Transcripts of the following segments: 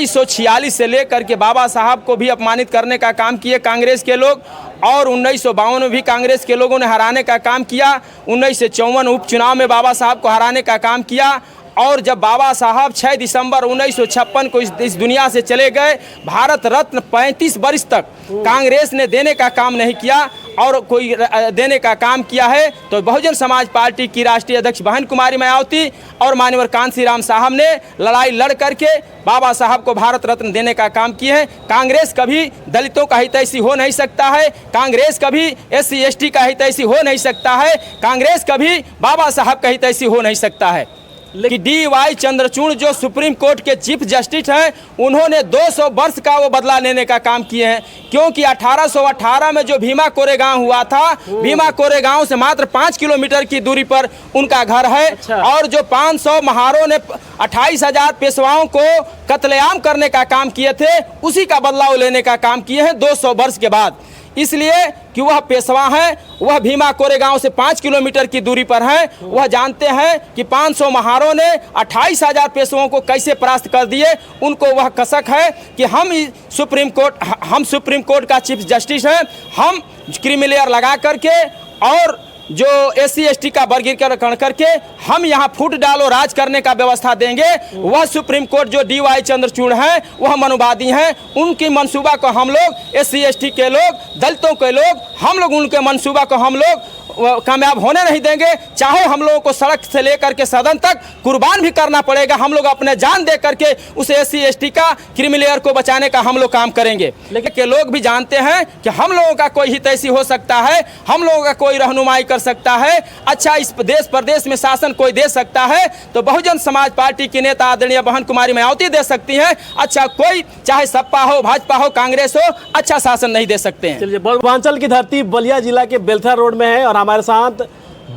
1946 से लेकर के बाबा साहब को भी अपमानित करने का काम किए कांग्रेस के लोग, और 1952 में भी कांग्रेस के लोगों ने हराने का काम किया। 1954 उपचुनाव में बाबा साहब को हराने का काम किया, और जब बाबा साहब 6 दिसंबर 1956 को इस दुनिया से चले गए, भारत रत्न 35 वर्ष तक कांग्रेस ने देने का काम नहीं किया, और कोई देने का काम किया है तो बहुजन समाज पार्टी की राष्ट्रीय अध्यक्ष बहन कुमारी मायावती और माननीय कांशीराम साहब ने लड़ाई लड़ करके बाबा साहब को भारत रत्न देने का काम किए हैं। कांग्रेस कभी दलितों का हितैषी हो नहीं सकता है, कांग्रेस कभी SC ST का हितैषी हो नहीं सकता है, कांग्रेस कभी बाबा साहब का हितैषी हो नहीं सकता है। कि DY चंद्रचूड़ जो सुप्रीम कोर्ट के चीफ जस्टिस हैं, उन्होंने 200 वर्ष का वो बदला लेने का काम किए हैं, क्योंकि 1818 में जो भीमा कोरेगांव हुआ था, भीमा कोरेगांव से मात्र 5 किलोमीटर की दूरी पर उनका घर है। अच्छा। और जो 500 महारों ने 28,000 पेशवाओं को कत्लेआम करने का काम किए थे, उसी का बदला वो लेने का काम किए हैं 200 वर्ष के बाद। इसलिए कि वह पेशवा हैं, वह भीमा कोरेगांव से 5 किलोमीटर की दूरी पर हैं, वह जानते हैं कि 500 महारों ने 28,000 पेशवाओं को कैसे परास्त कर दिए। उनको वह कसक है कि हम सुप्रीम कोर्ट का चीफ जस्टिस हैं, हम क्रीमी लेयर लगा करके और जो SC ST का वर्गीकरण करके हम यहाँ फूट डालो राज करने का व्यवस्था देंगे। वह सुप्रीम कोर्ट जो DY चंद्रचूड़ हैं, वह मनुवादी हैं, उनकी मंसूबा को हम लोग SC ST के लोग, दलितों के लोग, हम लोग उनके मंसूबा को हम लोग कामयाब होने नहीं देंगे। चाहे हम लोगों को सड़क से लेकर के सदन तक कुर्बान भी करना पड़ेगा, हम लोग अपने जान दे करके उस SC ST का क्रीमी लेयर को बचाने का हम लोग काम करेंगे। लेकिन के लोग भी जानते हैं कि हम लोगों का कोई हितैषी हो सकता है, हम लोगों का कोई रहनुमाई कर सकता है, अच्छा इस देश प्रदेश में शासन कोई दे सकता है तो बहुजन समाज पार्टी की नेता आदरणीय बहन कुमारी मायावती दे सकती हैं। अच्छा कोई चाहे सपा हो, भाजपा हो, कांग्रेस हो, अच्छा शासन नहीं दे सकते हैं। चलिए, पूर्वांचल की धरती बलिया जिला के बेलथा रोड में है और हमारे साथ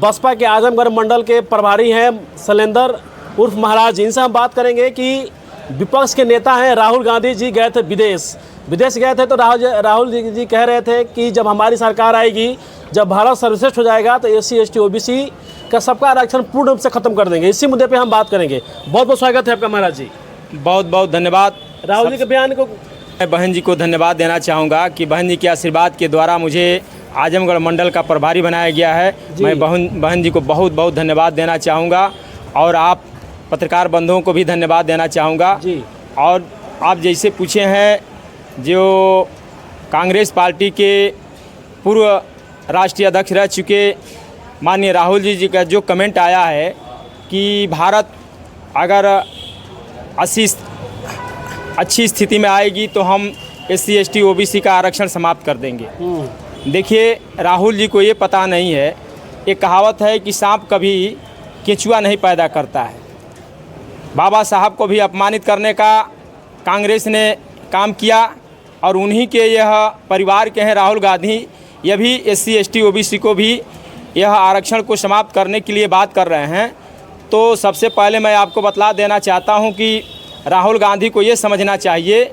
बसपा के आजमगढ़ मंडल के प्रभारी हैं शैलेंद्र उर्फ महाराज जी। इनसे हम बात करेंगे कि विपक्ष के नेता हैं राहुल गांधी जी गए थे विदेश गए थे, तो राहुल जी कह रहे थे कि जब हमारी सरकार आएगी, जब भारत सर्वश्रेष्ठ हो जाएगा तो SC ST OBC का सबका आरक्षण पूर्ण रूप से खत्म कर देंगे। इसी मुद्दे पे हम बात करेंगे। बहुत बहुत स्वागत है आपका महाराज जी। बहुत बहुत धन्यवाद। राहुल जी के बयान को मैं बहन जी को धन्यवाद देना चाहूँगा कि बहन जी के आशीर्वाद के द्वारा मुझे आजमगढ़ मंडल का प्रभारी बनाया गया है। मैं बहन जी को बहुत बहुत धन्यवाद देना चाहूँगा, और आप पत्रकार बंधुओं को भी धन्यवाद देना चाहूँगा जी। और आप जैसे पूछे हैं, जो कांग्रेस पार्टी के पूर्व राष्ट्रीय अध्यक्ष रह चुके माननीय राहुल जी का जो कमेंट आया है कि भारत अगर अच्छी स्थिति में आएगी तो हम SC ST OBC का आरक्षण समाप्त कर देंगे। देखिए, राहुल जी को ये पता नहीं है, एक कहावत है कि सांप कभी केंचुआ नहीं पैदा करता है। बाबा साहब को भी अपमानित करने का कांग्रेस ने काम किया, और उन्हीं के यह परिवार के हैं राहुल गांधी, यह भी SC ST OBC को भी यह आरक्षण को समाप्त करने के लिए बात कर रहे हैं। तो सबसे पहले मैं आपको बतला देना चाहता हूं कि राहुल गांधी को ये समझना चाहिए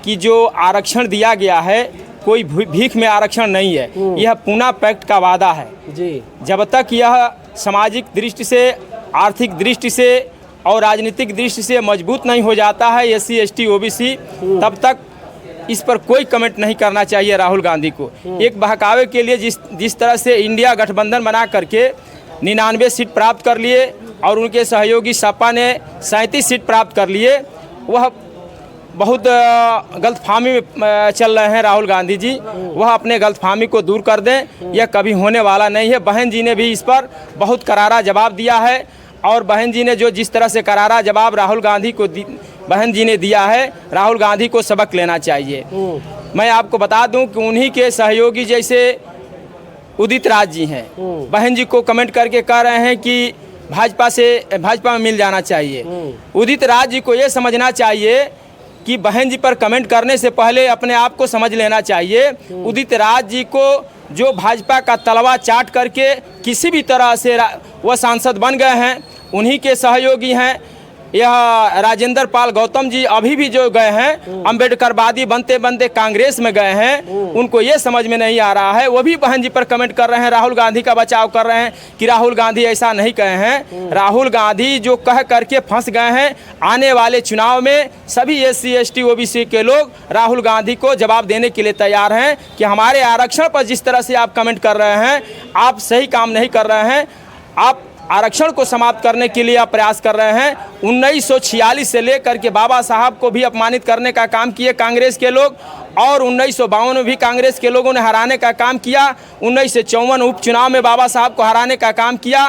कि जो आरक्षण दिया गया है कोई भीख में आरक्षण नहीं है, यह पूना पैक्ट का वादा है जी। जब तक यह सामाजिक दृष्टि से, आर्थिक दृष्टि से और राजनीतिक दृष्टि से मजबूत नहीं हो जाता है SC ST OBC, तब तक इस पर कोई कमेंट नहीं करना चाहिए राहुल गांधी को। एक बहकावे के लिए जिस तरह से इंडिया गठबंधन बना करके 99 सीट प्राप्त कर लिए और उनके सहयोगी सपा ने 37 सीट प्राप्त कर लिए, वह बहुत गलतफहमी में चल रहे हैं राहुल गांधी जी। वह अपने गलतफहमी को दूर कर दें, यह कभी होने वाला नहीं है। बहन जी ने भी इस पर बहुत करारा जवाब दिया है, और बहन जी ने जो जिस तरह से करारा जवाब राहुल गांधी को बहन जी ने दिया है, राहुल गांधी को सबक लेना चाहिए। मैं आपको बता दूं कि उन्हीं के सहयोगी जैसे उदित राज जी हैं, बहन जी को कमेंट करके कह रहे हैं कि भाजपा में मिल जाना चाहिए। उदित राज जी को ये समझना चाहिए कि बहन जी पर कमेंट करने से पहले अपने आप को समझ लेना चाहिए। उदित राज जी को जो भाजपा का तलवा चाट करके किसी भी तरह से वह सांसद बन गए हैं, उन्हीं के सहयोगी हैं। यह राजेंद्र पाल गौतम जी अभी भी जो गए हैं अम्बेडकरवादी बनते बनते कांग्रेस में गए हैं, उनको ये समझ में नहीं आ रहा है। वो भी बहन जी पर कमेंट कर रहे हैं, राहुल गांधी का बचाव कर रहे हैं कि राहुल गांधी ऐसा नहीं कहे हैं। राहुल गांधी जो कह करके फंस गए हैं, आने वाले चुनाव में सभी SC ST OBC के लोग राहुल गांधी को जवाब देने के लिए तैयार हैं कि हमारे आरक्षण पर जिस तरह से आप कमेंट कर रहे हैं, आप सही काम नहीं कर रहे हैं। आप आरक्षण को समाप्त करने के लिए आप प्रयास कर रहे हैं। 1946 से लेकर के बाबा साहब को भी अपमानित करने का काम किए कांग्रेस के लोग, और 1952 में भी कांग्रेस के लोगों ने हराने का काम किया। 1954 उपचुनाव में बाबा साहब को हराने का काम किया,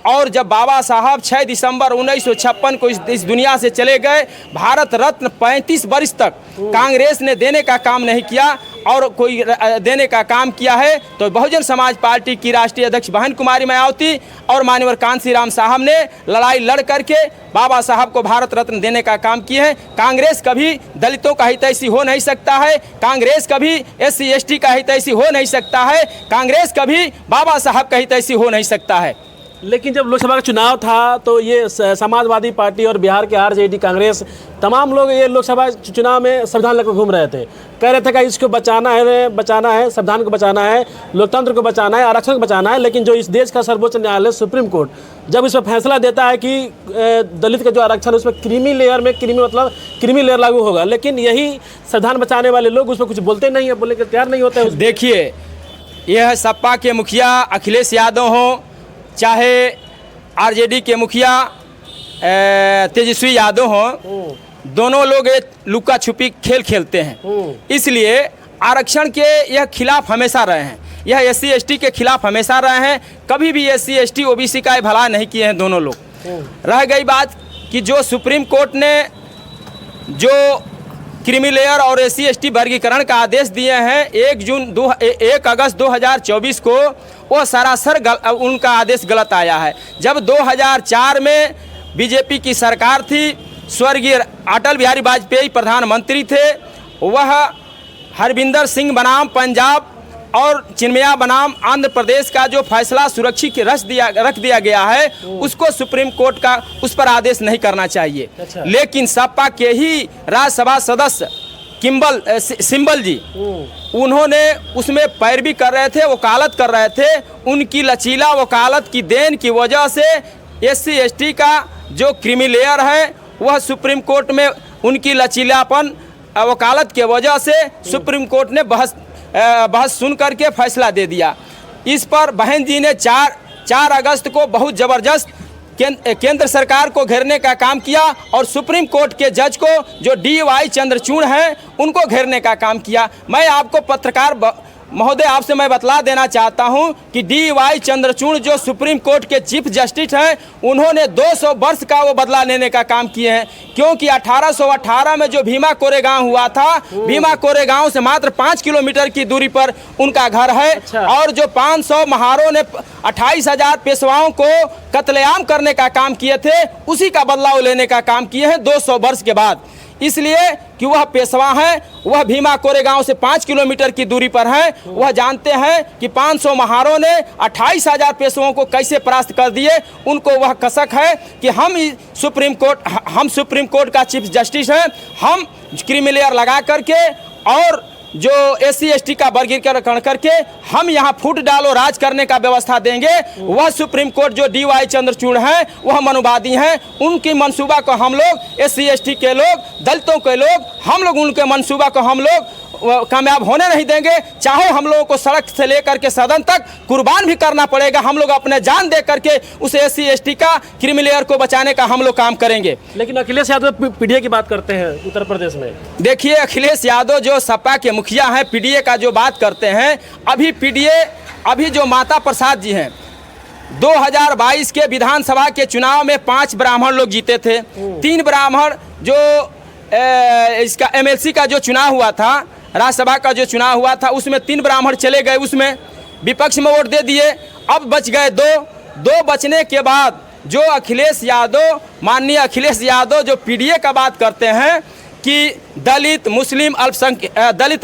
और जब बाबा साहब 6 दिसंबर 1956 को इस दुनिया से चले गए, भारत रत्न 35 वर्ष तक कांग्रेस ने देने का काम नहीं किया, और कोई देने का काम किया है तो बहुजन समाज पार्टी की राष्ट्रीय अध्यक्ष बहन कुमारी मायावती और माननीय कांसी राम साहब ने लड़ाई लड़ करके बाबा साहब को भारत रत्न देने का काम किए हैं। कांग्रेस कभी दलितों का हितैषी हो नहीं सकता है, कांग्रेस कभी SC ST का हितैषी हो नहीं सकता है, कांग्रेस कभी बाबा साहब का हितैषी हो नहीं सकता है। लेकिन जब लोकसभा का चुनाव था तो ये समाजवादी पार्टी और बिहार के RJD कांग्रेस तमाम लोग ये लोकसभा चुनाव में संविधान लेकर घूम रहे थे, कह रहे थे कि इसको बचाना है, संविधान को बचाना है, लोकतंत्र को बचाना है, आरक्षण को बचाना है। लेकिन जो इस देश का सर्वोच्च न्यायालय सुप्रीम कोर्ट जब इस पर फैसला देता है कि दलित का जो आरक्षण है उसमें क्रीमी लेयर लागू होगा, लेकिन यही संविधान बचाने वाले लोग उस पर कुछ बोलते नहीं है, बोलने के तैयार नहीं होते। देखिए, यह सपा के मुखिया अखिलेश यादव हों, चाहे RJD के मुखिया तेजस्वी यादव हों, दोनों लोग एक लुका छुपी खेल खेलते हैं। इसलिए आरक्षण के यह खिलाफ हमेशा रहे हैं, यह SC ST के खिलाफ हमेशा रहे हैं, कभी भी SC ST OBC का भला नहीं किए हैं दोनों लोग। रह गई बात कि जो सुप्रीम कोर्ट ने जो क्रीमी लेयर और SC ST वर्गीकरण का आदेश दिए हैं 1 अगस्त 2024 को, वो सरासर उनका आदेश गलत आया है। जब 2004 में बीजेपी की सरकार थी, स्वर्गीय अटल बिहारी वाजपेयी प्रधानमंत्री थे, वह हरविंदर सिंह बनाम पंजाब और चिन्मया बनाम आंध्र प्रदेश का जो फैसला सुरक्षित रख दिया गया है, उसको सुप्रीम कोर्ट का उस पर आदेश नहीं करना चाहिए। अच्छा। लेकिन सपा के ही राज्यसभा सदस्य सिंबल जी, उन्होंने उसमें पैरवी कर रहे थे, वकालत कर रहे थे। उनकी लचीला वकालत की देन की वजह से SC ST का जो क्रीमी लेयर है वह सुप्रीम कोर्ट में उनकी लचीलापन वकालत के वजह से सुप्रीम कोर्ट ने बहस सुन करके फैसला दे दिया। इस पर बहन जी ने 4 अगस्त को बहुत ज़बरदस्त केंद्र सरकार को घेरने का काम किया, और सुप्रीम कोर्ट के जज को जो DY चंद्रचूड़ हैं उनको घेरने का काम किया। मैं आपको पत्रकार महोदय आपसे मैं बतला देना चाहता हूं कि DY चंद्रचूड़ जो सुप्रीम कोर्ट के चीफ जस्टिस हैं, उन्होंने 200 वर्ष का वो बदला लेने का काम किए हैं, क्योंकि 1818 में जो भीमा कोरेगांव हुआ था, भीमा कोरेगांव से मात्र 5 किलोमीटर की दूरी पर उनका घर है। अच्छा। और जो 500 महारों ने 28,000 पेशवाओं को कत्लेआम करने का काम किए थे, उसी का बदलाव लेने का काम किए हैं 200 वर्ष के बाद। इसलिए कि वह पेशवा हैं, वह भीमा कोरेगांव से 5 किलोमीटर की दूरी पर हैं, वह जानते हैं कि 500 महारों ने 28,000 पेशवाओं को कैसे परास्त कर दिए। उनको वह कसक है कि हम सुप्रीम कोर्ट का चीफ जस्टिस हैं, हम क्रीमी लेयर लगा करके और जो SC ST का वर्गीकरण करके हम यहाँ फूट डालो राज करने का व्यवस्था देंगे। वह सुप्रीम कोर्ट जो DY चंद्रचूड़ हैं, वह मनुवादी हैं, उनकी मंसूबा को हम लोग SC ST के लोग, दलितों के लोग, हम लोग उनके मंसूबा को हम लोग कामयाब होने नहीं देंगे। चाहे हम लोगों को सड़क से लेकर के सदन तक कुर्बान भी करना पड़ेगा, हम लोग अपने जान दे करके उस SC ST का क्रीमी लेयर को बचाने का हम लोग काम करेंगे। लेकिन अखिलेश यादव PDA की बात करते हैं उत्तर प्रदेश में। देखिए, अखिलेश यादव जो सपा के मुखिया हैं, PDA का जो बात करते हैं, अभी जो माता प्रसाद जी हैं, 2022 के विधानसभा के चुनाव में 5 ब्राह्मण लोग जीते थे। 3 ब्राह्मण जो इसका MLC का जो चुनाव हुआ था, राज्यसभा का जो चुनाव हुआ था, उसमें 3 ब्राह्मण चले गए, उसमें विपक्ष में वोट दे दिए। अब बच गए 2 बचने के बाद जो माननीय अखिलेश यादव जो PDA का बात करते हैं कि दलित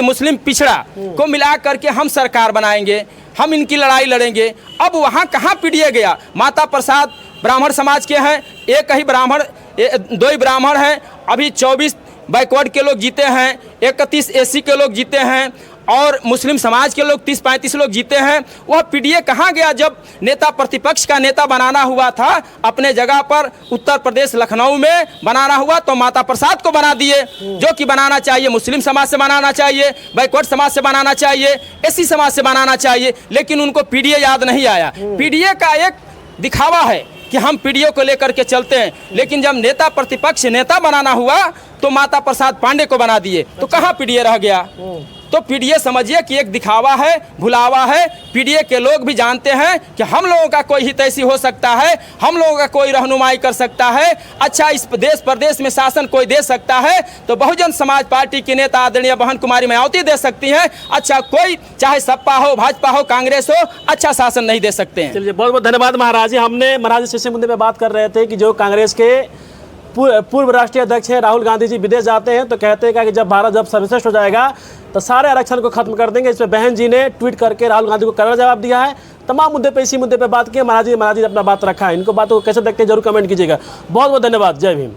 मुस्लिम पिछड़ा को मिला करके हम सरकार बनाएंगे, हम इनकी लड़ाई लड़ेंगे। अब वहाँ कहाँ PDA गया? माता प्रसाद ब्राह्मण समाज के हैं, एक ही ब्राह्मण दो ही ब्राह्मण हैं, अभी 24 बैकवर्ड के लोग जीते हैं, 31 एससी के लोग जीते हैं और मुस्लिम समाज के लोग 30-35 लोग जीते हैं। वह पीडीए कहाँ गया जब नेता प्रतिपक्ष का नेता बनाना हुआ था? अपने जगह पर उत्तर प्रदेश लखनऊ में बनाना हुआ तो माता प्रसाद को बना दिए, जो कि बनाना चाहिए मुस्लिम समाज से बनाना चाहिए, बैकवर्ड समाज से बनाना चाहिए, एससी समाज से बनाना चाहिए, लेकिन उनको पीडीए याद नहीं आया। पीडीए का एक दिखावा है कि हम पीडीए को लेकर के चलते हैं, लेकिन जब नेता प्रतिपक्ष नेता बनाना हुआ तो माता प्रसाद पांडे को बना दिए, तो कहाँ पीडीए रह गया? तो पीडीए समझिए कि एक दिखावा है, भुलावा है। पीडीए के लोग भी जानते हैं कि हम लोगों का कोई हितैषी हो सकता है, हम लोगों का कोई रहनुमाई कर सकता है, अच्छा इस देश प्रदेश में शासन कोई दे सकता है तो बहुजन समाज पार्टी की नेता आदरणीय बहन कुमारी मायावती दे सकती हैं। अच्छा कोई चाहे सपा हो, भाजपा हो, कांग्रेस हो, अच्छा शासन नहीं दे सकते हैं। चलिए, बहुत बहुत धन्यवाद महाराज जी। हमने महाराज जी मुद्दे पे बात कर रहे थे कि जो कांग्रेस के पूर्व राष्ट्रीय अध्यक्ष हैं राहुल गांधी जी विदेश जाते हैं तो कहते हैं कि जब भारत जब सर्वश्रेष्ठ हो जाएगा तो सारे आरक्षण को खत्म कर देंगे। इस पर बहन जी ने ट्वीट करके राहुल गांधी को करारा जवाब दिया है। तमाम मुद्दे पे इसी मुद्दे पे बात की महाराज जी ने अपना बात रखा है। इनको बातों को कैसे देखते हैं जरूर कमेंट कीजिएगा। बहुत बहुत धन्यवाद। जय भीम।